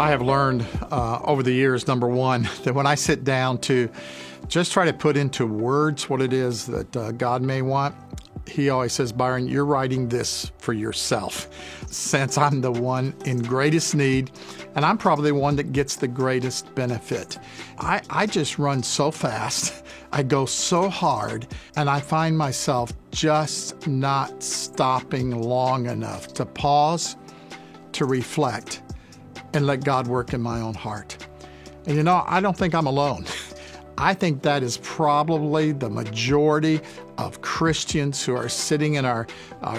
I have learned over the years, number one, that when I sit down to just try to put into words what it is that God may want, he always says, Byron, you're writing this for yourself, since I'm the one in greatest need, and I'm probably the one that gets the greatest benefit. I just run so fast, I go so hard, and I find myself just not stopping long enough to pause, to reflect, and let God work in my own heart. And I don't think I'm alone. I think that is probably the majority of Christians who are sitting in our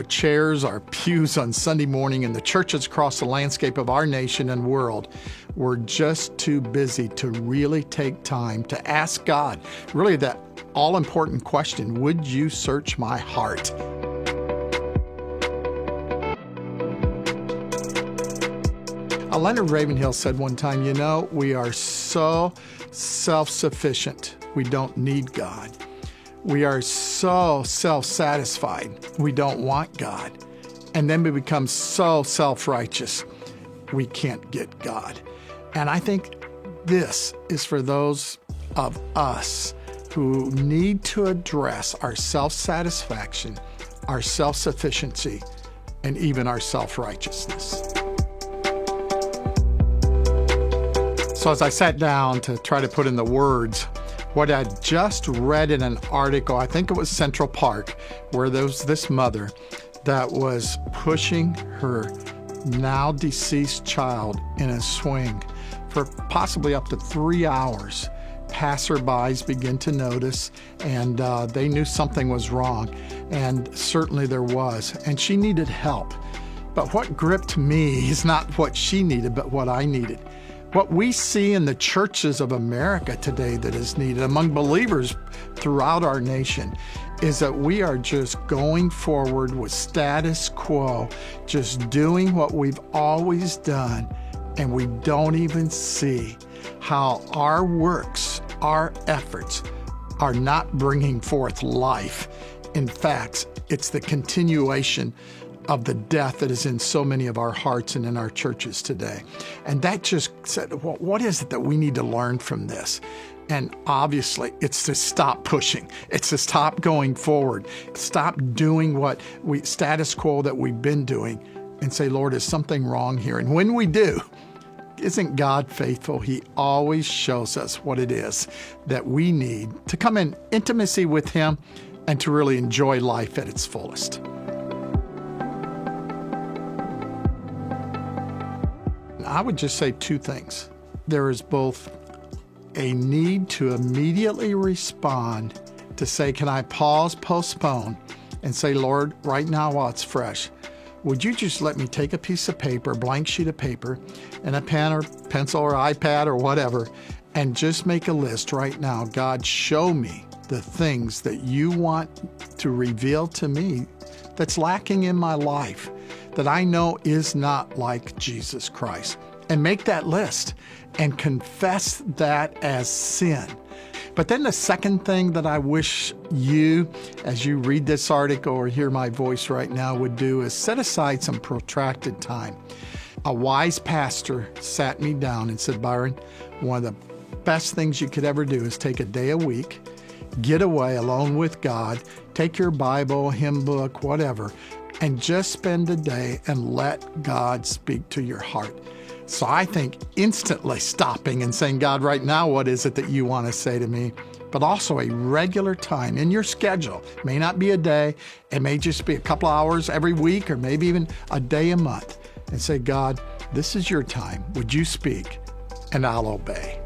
chairs, our pews on Sunday morning in the churches across the landscape of our nation and world. We're just too busy to really take time to ask God, really that all-important question, would you search my heart? Leonard Ravenhill said one time, we are so self-sufficient, we don't need God. We are so self-satisfied, we don't want God. And then we become so self-righteous, we can't get God. And I think this is for those of us who need to address our self-satisfaction, our self-sufficiency, and even our self-righteousness. So as I sat down to try to put in the words what I just read in an article, I think it was Central Park, where there was this mother that was pushing her now deceased child in a swing for possibly up to 3 hours. Passerbys begin to notice, and they knew something was wrong, and certainly there was, and she needed help. But what gripped me is not what she needed, but what I needed. What we see in the churches of America today that is needed among believers throughout our nation is that we are just going forward with status quo, just doing what we've always done, and we don't even see how our works, our efforts are not bringing forth life. In fact, it's the continuation of the death that is in so many of our hearts and in our churches today. And that just said, well, what is it that we need to learn from this? And obviously, it's to stop pushing. It's to stop going forward. Stop doing status quo that we've been doing and say, Lord, is something wrong here? And when we do, isn't God faithful? He always shows us what it is that we need to come in intimacy with Him and to really enjoy life at its fullest. I would just say two things. There is both a need to immediately respond to say, can I pause, postpone, and say, Lord, right now while it's fresh, would you just let me take a piece of paper, a blank sheet of paper, and a pen or pencil or iPad or whatever, and just make a list right now. God, show me the things that you want to reveal to me that's lacking in my life, that I know is not like Jesus Christ. And make that list and confess that as sin. But then the second thing that I wish you, as you read this article or hear my voice right now, would do is set aside some protracted time. A wise pastor sat me down and said, Byron, one of the best things you could ever do is take a day a week, get away alone with God, take your Bible, hymn book, whatever, and just spend a day and let God speak to your heart. So I think instantly stopping and saying, God, right now, what is it that you want to say to me? But also a regular time in your schedule. It may not be a day. It may just be a couple hours every week or maybe even a day a month. And say, God, this is your time. Would you speak? And I'll obey.